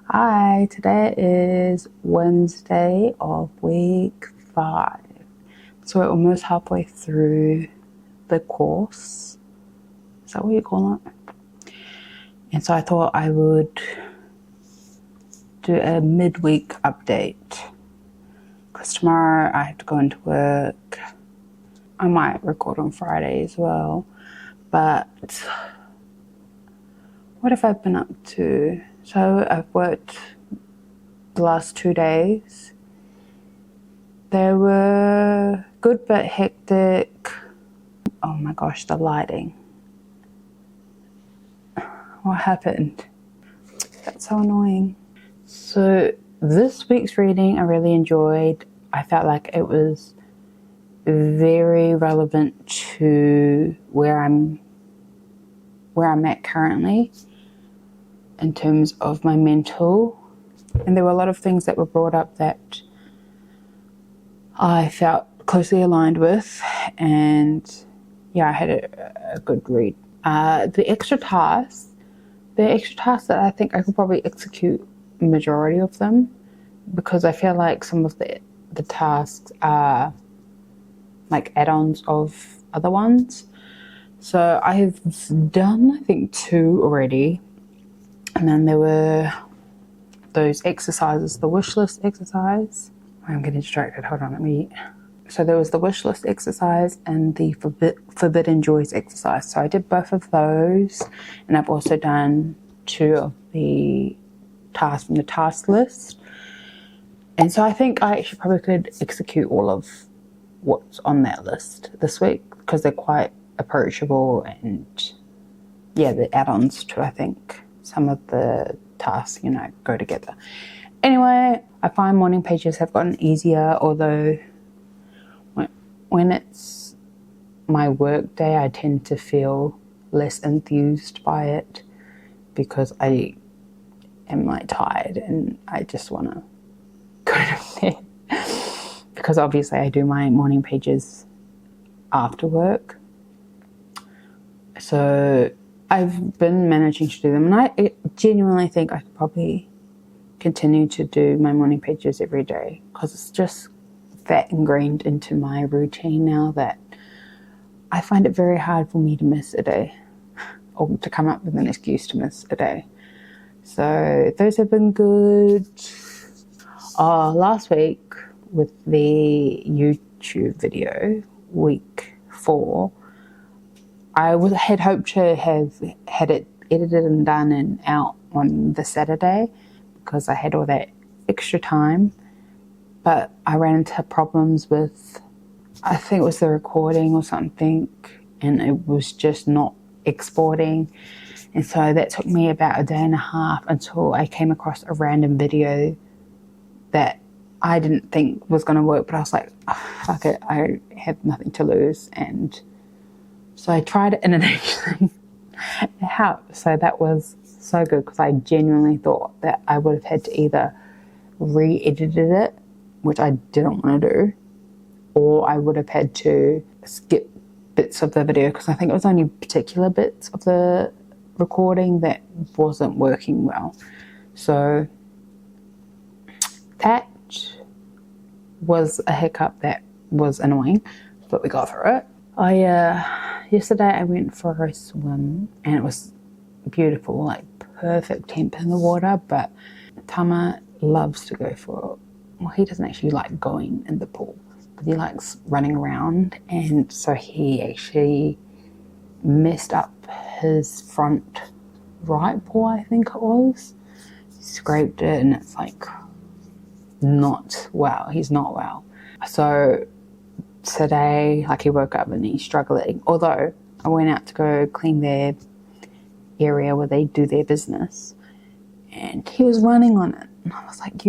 Hi, today is Wednesday of week 5. So we're almost halfway through the course. Is that what you call it? And so I thought I would do a midweek update. Because tomorrow I have to go into work. I might record on Friday as well. But what have I been up to? So I've worked the last 2 days. They were good but hectic. Oh my gosh, the lighting. What happened? That's so annoying. So this week's reading I really enjoyed. I felt like it was very relevant to where I'm at currently in terms of my mental. And there were a lot of things that were brought up that I felt closely aligned with, and yeah, I had a good read. The extra tasks that I think I could probably execute a majority of them, because I feel like some of the tasks are like add-ons of other ones. So I have done, I think, 2 already. And then there were those exercises, the wish list exercise. I'm getting distracted. Hold on, So there was the wish list exercise and the forbidden joys exercise. So I did both of those, and I've also done 2 of the tasks from the task list. And so I think I actually probably could execute all of what's on that list this week, because they're quite approachable, and yeah, the add-ons to, I think, some of the tasks, go together. Anyway, I find morning pages have gotten easier, although when it's my work day, I tend to feel less enthused by it, because I am tired and I just want to go to bed. Because obviously I do my morning pages after work. So I've been managing to do them, and I genuinely think I could probably continue to do my morning pages every day, because it's just that ingrained into my routine now that I find it very hard for me to miss a day, or to come up with an excuse to miss a day. So those have been good. Last week with the YouTube video, week 4, I had hoped to have had it edited and done and out on the Saturday, because I had all that extra time. But I ran into problems with, I think it was the recording or something, and it was just not exporting. And so that took me about a day and a half until I came across a random video that I didn't think was going to work, but I was like, oh, fuck it, I have nothing to lose. And so I tried it, and it actually helped. So that was so good, because I genuinely thought that I would have had to either re-edited it, which I didn't want to do, or I would have had to skip bits of the video, because I think it was only particular bits of the recording that wasn't working well. So that was a hiccup that was annoying, but we got through it. Yesterday I went for a swim, and it was beautiful, perfect temp in the water, but Tama loves to go for, well, he doesn't actually like going in the pool, but he likes running around, and so he actually messed up his front right paw, I think it was. He scraped it, and it's not well. He's not well. So today, he woke up and he's struggling, although I went out to go clean their area where they do their business, and he was running on it, and I was like,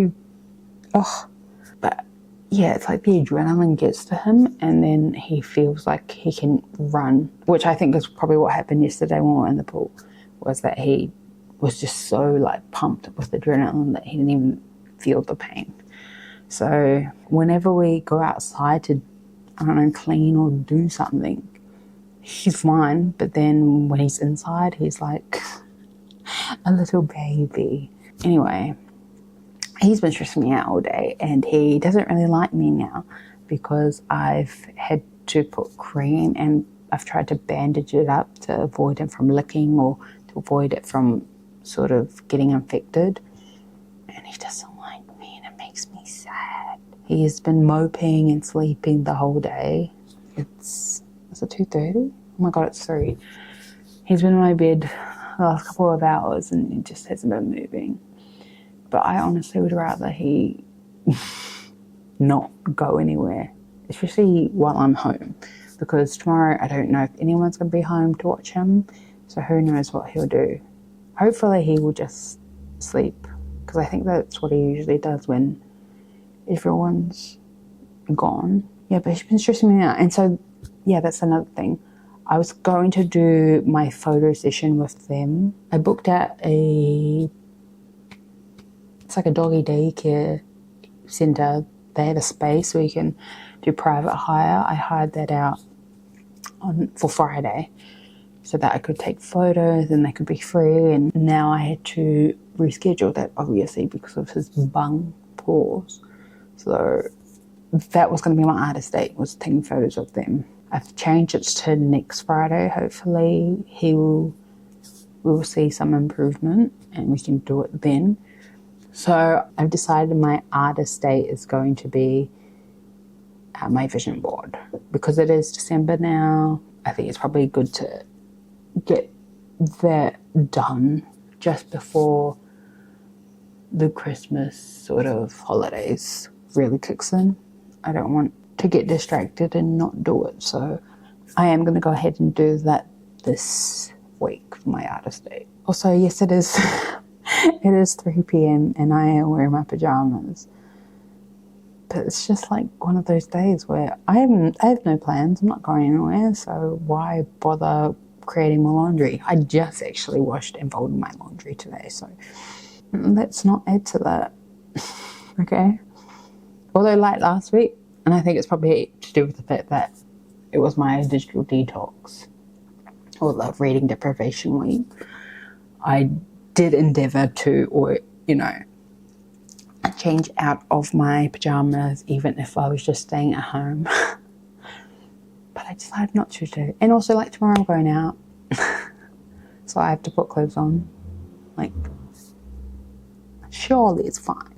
but yeah, it's like the adrenaline gets to him, and then he feels like he can run, which I think is probably what happened yesterday when we were in the pool, was that he was just so pumped with adrenaline that he didn't even feel the pain. So whenever we go outside to, I don't know, clean or do something, he's fine, but then when he's inside, he's like a little baby. Anyway, he's been stressing me out all day, and he doesn't really like me now because I've had to put cream and I've tried to bandage it up to avoid him from licking or to avoid it from sort of getting infected. And he doesn't like me, and it makes me sad. He's been moping and sleeping the whole day. Is it 2:30? Oh my God, it's 3. He's been in my bed the last couple of hours and he just hasn't been moving. But I honestly would rather he not go anywhere, especially while I'm home, because tomorrow I don't know if anyone's going to be home to watch him, so who knows what he'll do. Hopefully he will just sleep, because I think that's what he usually does when everyone's gone. Yeah, but he's been stressing me out. And so, yeah, that's another thing. I was going to do my photo session with them. I booked out it's like a doggy daycare centre. They had a space where you can do private hire. I hired that out for Friday so that I could take photos and they could be free. And now I had to reschedule that, obviously, because of his bung pause. So that was going to be my artist date, was taking photos of them. I've changed it to next Friday. Hopefully we will see some improvement and we can do it then. So I've decided my artist date is going to be my vision board. Because it is December now, I think it's probably good to get that done just before the Christmas sort of holidays really kicks in. I don't want to get distracted and not do it, so I am going to go ahead and do that this week for my artist day. Also, yes, it is it is 3 p.m. and I am wearing my pajamas, but it's just like one of those days where I have no plans. I'm not going anywhere, so why bother creating more laundry? I just actually washed and folded my laundry today, so let's not add to that. Okay, although like last week, and I think it's probably to do with the fact that it was my digital detox or the reading deprivation week, I did endeavour to, or change out of my pajamas even if I was just staying at home. But I decided not to do. And also, like, tomorrow I'm going out, so I have to put clothes on. Like, surely it's fine.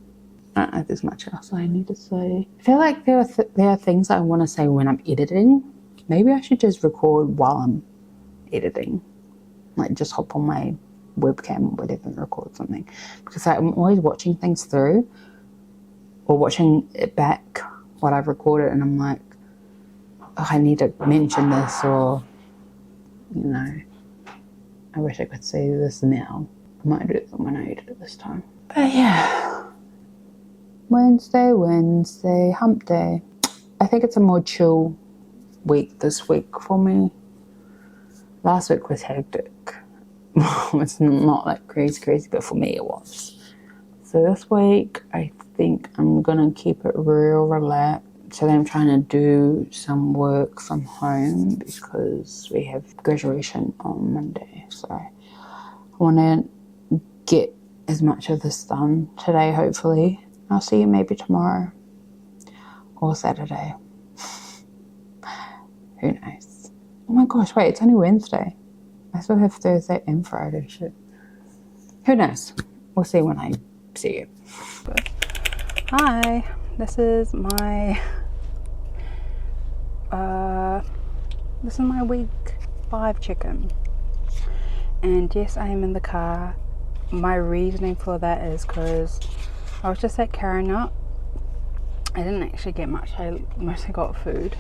I don't know if there's much else I need to say. I feel like there are things I want to say when I'm editing. Maybe I should just record while I'm editing. Like, just hop on my webcam or whatever and record something. Because I'm always watching things through or watching it back, what I've recorded, and I'm like, oh, I need to mention this, or, I wish I could say this now. I might do it when I edit it this time. But yeah. Wednesday, hump day. I think it's a more chill week this week for me. Last week was hectic. It's not like crazy, but for me it was. So this week, I think I'm gonna keep it real relaxed. Today I'm trying to do some work from home because we have graduation on Monday. So I want to get as much of this done today, hopefully. I'll see you maybe tomorrow or Saturday. Who knows? Oh my gosh, wait, it's only Wednesday. I still have Thursday and Friday. Shit. Who knows? We'll see when I see you. But, hi, this is my week 5 check-in. And yes, I am in the car. My reasoning for that is because I was just at carrying up. I didn't actually get much. I mostly got food.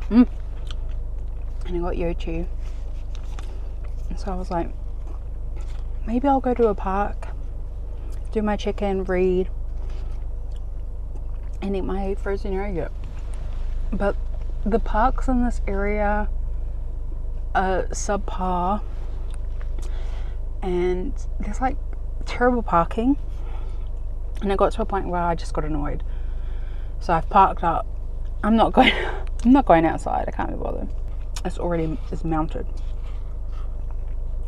And I got Yochu. And so I was like, maybe I'll go to a park, do my check-in, read, and eat my frozen yogurt. But the parks in this area are subpar, and there's like terrible parking, and it got to a point where I just got annoyed. So I've parked up. I'm not going outside. I can't be bothered. It's mounted.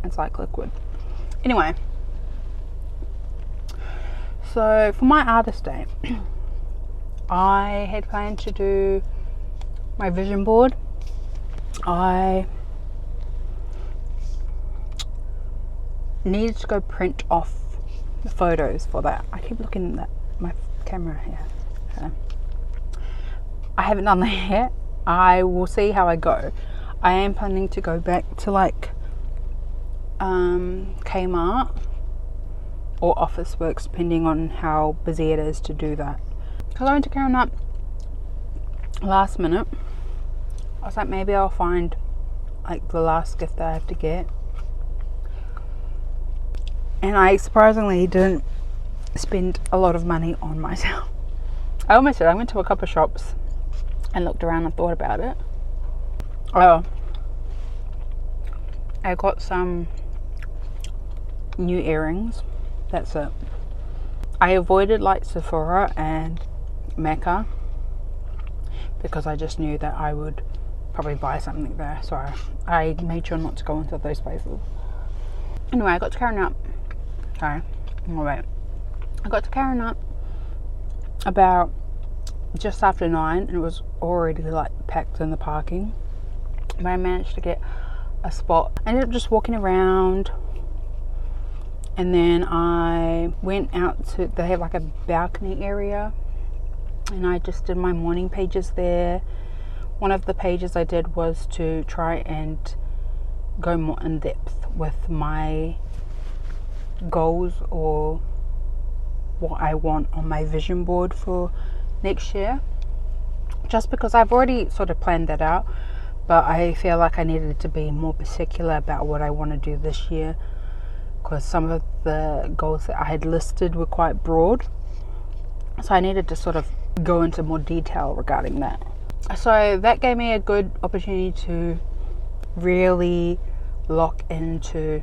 It's like liquid. Anyway, So for my artist day, I had planned to do my vision board. I needed to go print off the photos for that. I keep looking at my camera here. Okay. I haven't done that yet. I will see how I go. I am planning to go back to like Kmart or Officeworks, depending on how busy it is to do that. Because I went to Kmart last minute. I was like, maybe I'll find like the last gift that I have to get. And I surprisingly didn't spend a lot of money on myself. I almost did. I went to a couple of shops and looked around and thought about it. Oh, I got some new earrings. That's it. I avoided like Sephora and Mecca because I just knew that I would probably buy something there, so I made sure not to go into those places. Anyway, I got to Karen up. Sorry, wait. I got to Karen up about just after 9, and it was already like packed in the parking. But I managed to get a spot. I ended up just walking around, and then I went out to, they have like a balcony area, and I just did my morning pages there. One of the pages I did was to try and go more in depth with my goals or what I want on my vision board for next year, just because I've already sort of planned that out, but I feel like I needed to be more particular about what I want to do this year, because some of the goals that I had listed were quite broad, so I needed to sort of go into more detail regarding that. So that gave me a good opportunity to really lock into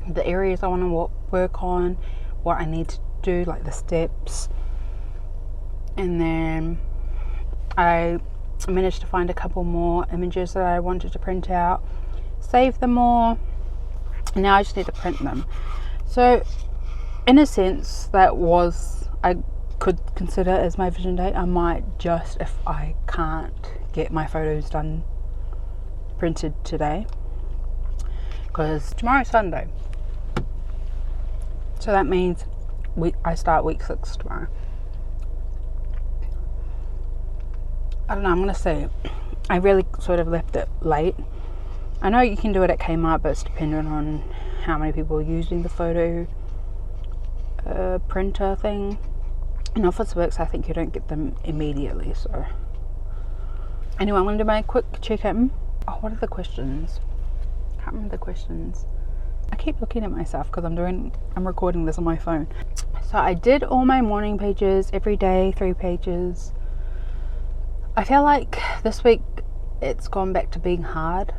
the areas I want to work on, what I need to do, like the steps. And then I managed to find a couple more images that I wanted to print out, save them all, and now I just need to print them. So in a sense, that was, I could consider as my vision day. I might just, if I can't get my photos done printed today, because tomorrow's Sunday, so that means I start week 6 tomorrow. I don't know, I'm gonna say I really sort of left it late. I know you can do it at Kmart, but it's dependent on how many people are using the photo printer thing. In Officeworks, I think you don't get them immediately. So anyway, I'm gonna do my quick check-in. Oh, what are the questions? I can't remember the questions. I keep looking at myself because I'm recording this on my phone. So I did all my morning pages every day, 3 pages. I feel like this week it's gone back to being hard.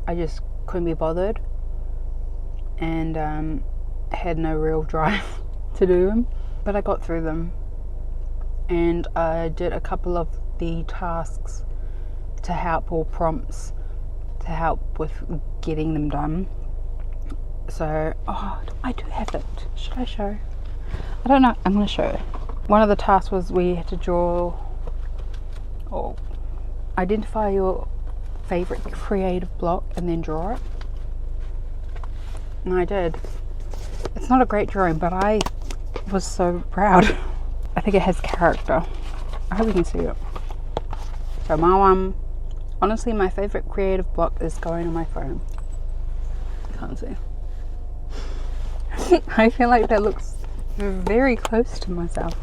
I just couldn't be bothered, and had no real drive to do them, but I got through them, and I did a couple of the tasks to help, or prompts to help with getting them done. So, oh, I do have it. Should I show? I don't know. I'm going to show it. One of the tasks was we had to draw or identify your favorite creative block and then draw it. And I did. It's not a great drawing, but I was so proud. I think it has character. I hope you can see it. So my one, honestly, my favorite creative block is going on my phone. I can't see. I feel like that looks very close to myself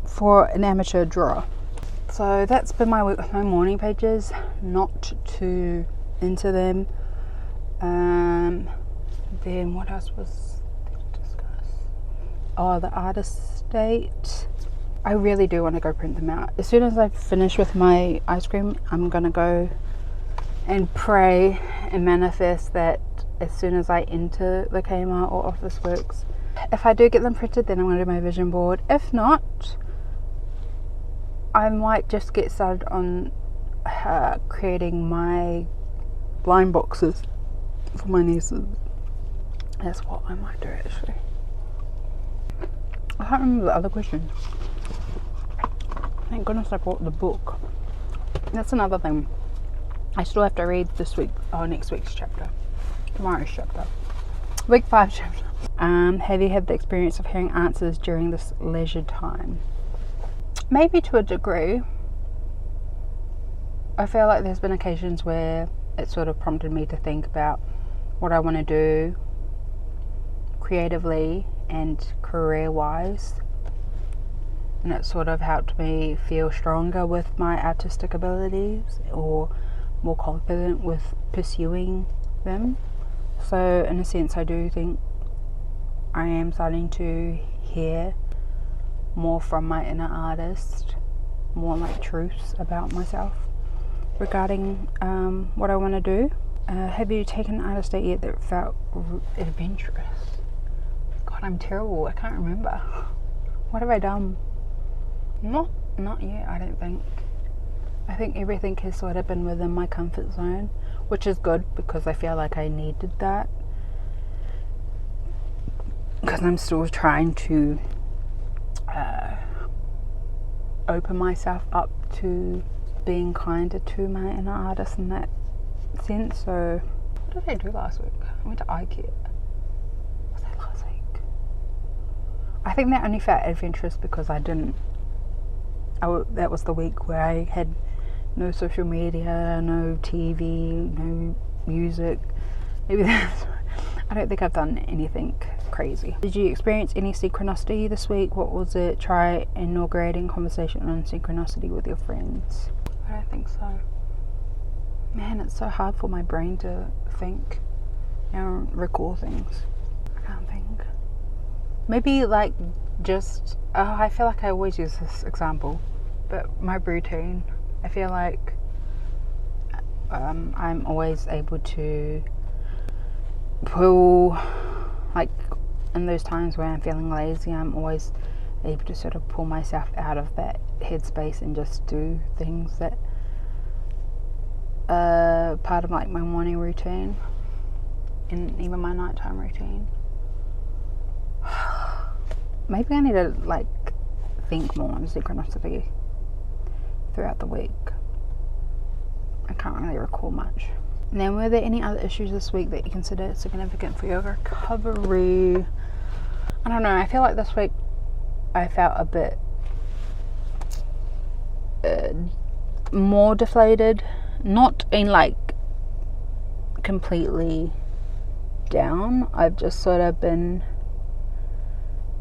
for an amateur drawer. So that's been my week with my morning pages. Not too into them. Then what else was there to discuss? Oh, the artist date. I really do want to go print them out. As soon as I finish with my ice cream, I'm gonna go and pray and manifest that as soon as I enter the Kmart or Officeworks, if I do get them printed, then I'm going to do my vision board. If not, I might just get started on creating my blind boxes for my nieces. That's what I might do, actually. I can't remember the other question. Thank goodness I bought the book. That's another thing. I still have to read next week's chapter. Tomorrow's chapter. Week 5 chapter. Have you had the experience of hearing answers during this leisure time? Maybe to a degree. I feel like there's been occasions where it sort of prompted me to think about what I want to do creatively and career-wise. And it sort of helped me feel stronger with my artistic abilities or more confident with pursuing them. So in a sense, I do think I am starting to hear more from my inner artist, more like truths about myself regarding what I want to do. Have you taken an artist date yet that felt adventurous? God, I'm terrible. I can't remember. What have I done? Not yet, I don't think. I think everything has sort of been within my comfort zone, which is good because I feel like I needed that. Because I'm still trying to open myself up to being kinder to my inner artist in that sense. So, what did I do last week? I went to IKEA. Was that last week? I think that only felt adventurous because I didn't. That was the week where I had no social media, no TV, no music. Maybe that's. I don't think I've done anything crazy. Did you experience any synchronicity this week? What was it? Try inaugurating conversation on synchronicity with your friends. I don't think so. Man, it's so hard for my brain to think and recall things. I can't think. Maybe like just, I feel like I always use this example, but my routine, I feel like I'm always able to pull, like in those times where I'm feeling lazy, I'm always able to sort of pull myself out of that headspace and just do things that are part of like my morning routine and even my nighttime routine. Maybe I need to like think more on synchronicity throughout the week. I can't really recall much. Now, were there any other issues this week that you consider significant for your recovery? I don't know, I feel like this week I felt a bit more deflated. Not in like completely down. I've just sort of been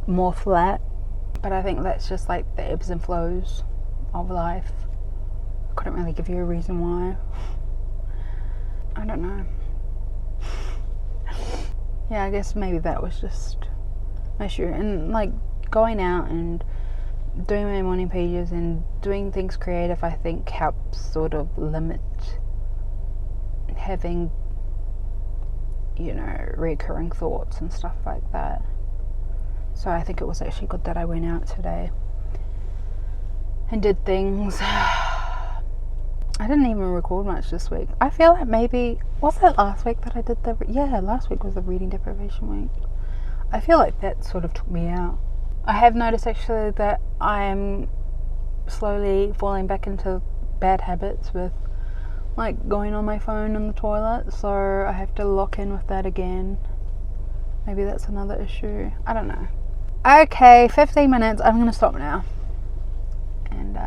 more flat. But I think that's just like the ebbs and flows of life. I couldn't really give you a reason why. I don't know. Yeah, I guess maybe that was just my issue. And like going out and doing my morning pages and doing things creative, I think helps sort of limit having, you know, recurring thoughts and stuff like that. So I think it was actually good that I went out today and did things. I didn't even record much this week. I feel like maybe, was it last week that I did last week was the reading deprivation week. I feel like that sort of took me out. I have noticed actually that I am slowly falling back into bad habits with like going on my phone in the toilet, so I have to lock in with that again. Maybe that's another issue. I don't know. Okay, 15 minutes. I'm gonna stop now and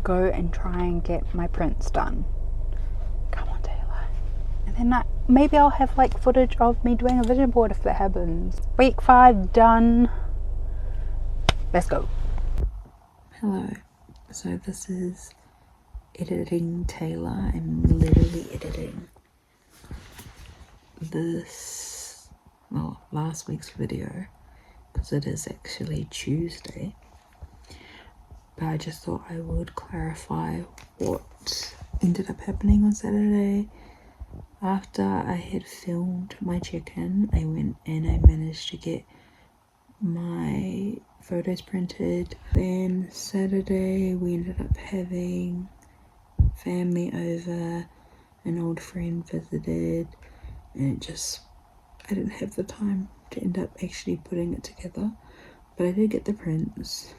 go and try and get my prints done. Come on, Taylor. And then maybe I'll have like footage of me doing a vision board if that happens. Week 5 done. Let's go. Hello. So this is editing Taylor. I'm literally editing this, well, last week's video, because it is actually Tuesday. But I just thought I would clarify what ended up happening on Saturday. After I had filmed my check-in, I went and I managed to get my photos printed. Then Saturday we ended up having family over, an old friend visited, and I didn't have the time to end up actually putting it together, but I did get the prints.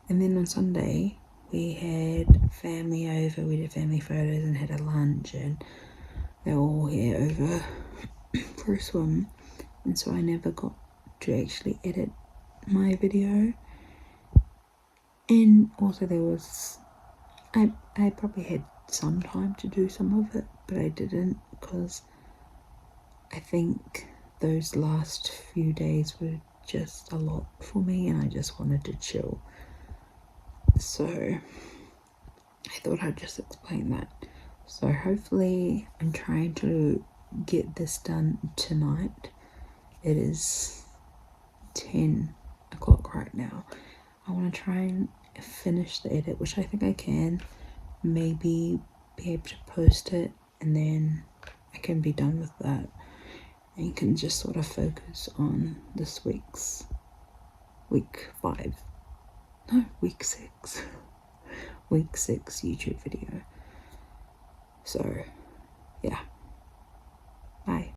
And then on Sunday we had family over, we did family photos and had a lunch, and they were all here over for a swim, and so I never got to actually edit my video. And also there was, I probably had some time to do some of it, but I didn't, because I think those last few days were just a lot for me and I just wanted to chill. So I thought I'd just explain that. So hopefully I'm trying to get this done tonight. It is 10 o'clock right now. I want to try and finish the edit, which I think I can. Maybe be able to post it and then I can be done with that and can just sort of focus on this week's week 6 week 6 YouTube video. So yeah,